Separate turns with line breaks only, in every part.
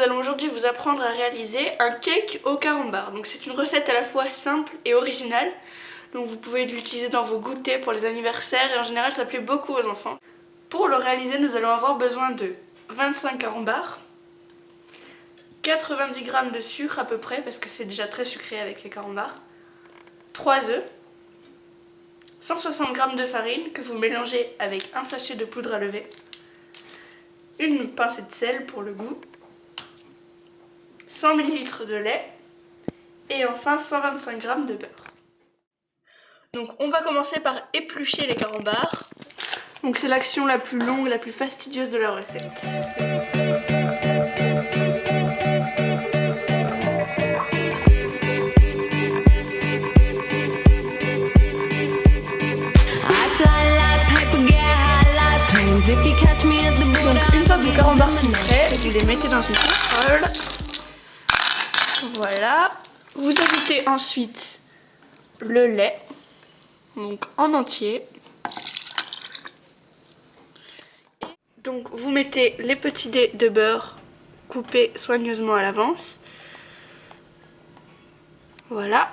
allons aujourd'hui vous apprendre à réaliser un cake au carambar. Donc c'est une recette à la fois simple et originale. Donc vous pouvez l'utiliser dans vos goûters pour les anniversaires et en général ça plaît beaucoup aux enfants. Pour le réaliser, nous allons avoir besoin de 25 carambars, 90 g de sucre à peu près parce que c'est déjà très sucré avec les carambars, 3 œufs, 160 g de farine que vous mélangez avec un sachet de poudre à lever, une pincée de sel pour le goût, 100 ml de lait et enfin 125 g de beurre. Donc on va commencer par éplucher les carambars. Donc c'est l'action la plus longue, la plus fastidieuse de la recette. Donc une fois que vos carambars sont prêts, vous les mettez dans une casserole. Voilà. Vous ajoutez ensuite le lait, donc en entier. Et donc vous mettez les petits dés de beurre coupés soigneusement à l'avance. Voilà.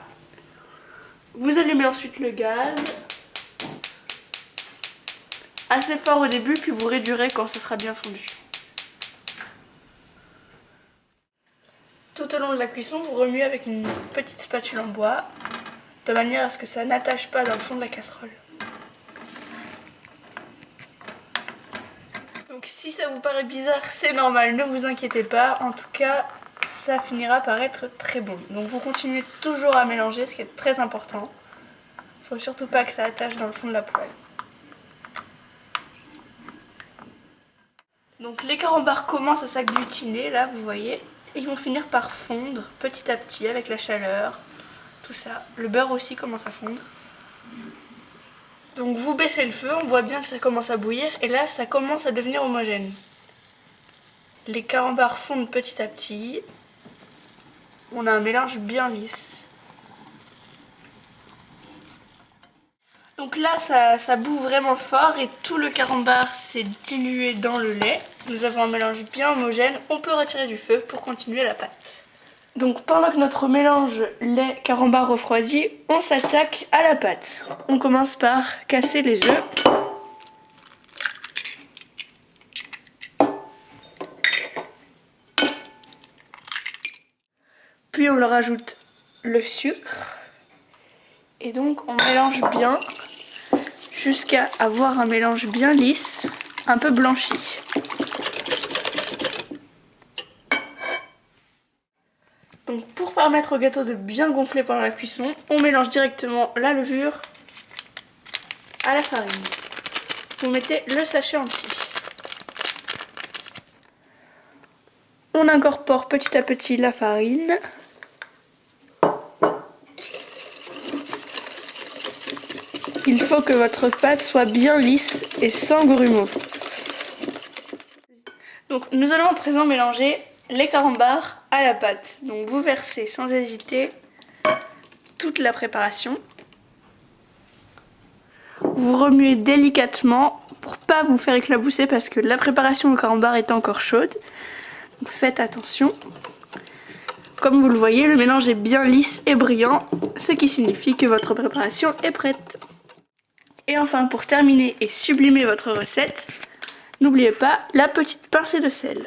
Vous allumez ensuite le gaz. Assez fort au début, puis vous réduirez quand ce sera bien fondu. Tout au long de la cuisson, vous remuez avec une petite spatule en bois, de manière à ce que ça n'attache pas dans le fond de la casserole. Donc si ça vous paraît bizarre, c'est normal, ne vous inquiétez pas. En tout cas, ça finira par être très bon. Donc vous continuez toujours à mélanger, ce qui est très important. Il ne faut surtout pas que ça attache dans le fond de la poêle. Donc les carambars commencent à s'agglutiner, là vous voyez, et ils vont finir par fondre petit à petit avec la chaleur, tout ça. Le beurre aussi commence à fondre. Donc vous baissez le feu, on voit bien que ça commence à bouillir, et là ça commence à devenir homogène. Les carambars fondent petit à petit, on a un mélange bien lisse. Donc là ça bout vraiment fort et tout le carambar s'est dilué dans le lait. Nous avons un mélange bien homogène, on peut retirer du feu pour continuer la pâte. Donc pendant que notre mélange lait carambar refroidit, on s'attaque à la pâte. On commence par casser les œufs. Puis on leur ajoute le sucre. Et donc on mélange bien jusqu'à avoir un mélange bien lisse, un peu blanchi. Donc pour permettre au gâteau de bien gonfler pendant la cuisson, on mélange directement la levure à la farine. Vous mettez le sachet entier. On incorpore petit à petit la farine. Il faut que votre pâte soit bien lisse et sans grumeaux. Donc nous allons à présent mélanger les carambars à la pâte. Donc vous versez sans hésiter toute la préparation. Vous remuez délicatement pour pas vous faire éclabousser parce que la préparation au carambar est encore chaude. Donc faites attention. Comme vous le voyez, le mélange est bien lisse et brillant, ce qui signifie que votre préparation est prête. Et enfin, pour terminer et sublimer votre recette, n'oubliez pas la petite pincée de sel.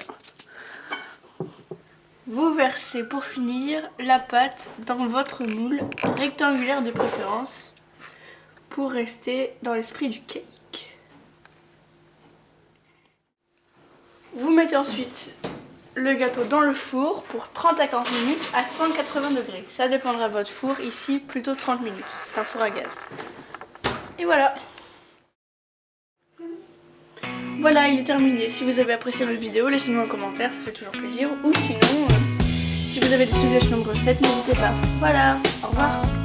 Vous versez pour finir la pâte dans votre moule, rectangulaire de préférence, pour rester dans l'esprit du cake. Vous mettez ensuite le gâteau dans le four pour 30 à 40 minutes à 180 degrés. Ça dépendra de votre four, ici plutôt 30 minutes, c'est un four à gaz. Et voilà. Voilà, il est terminé. Si vous avez apprécié notre vidéo, laissez-nous un commentaire, ça fait toujours plaisir. Ou sinon, si vous avez des suggestions de recettes, n'hésitez pas. Voilà, au revoir.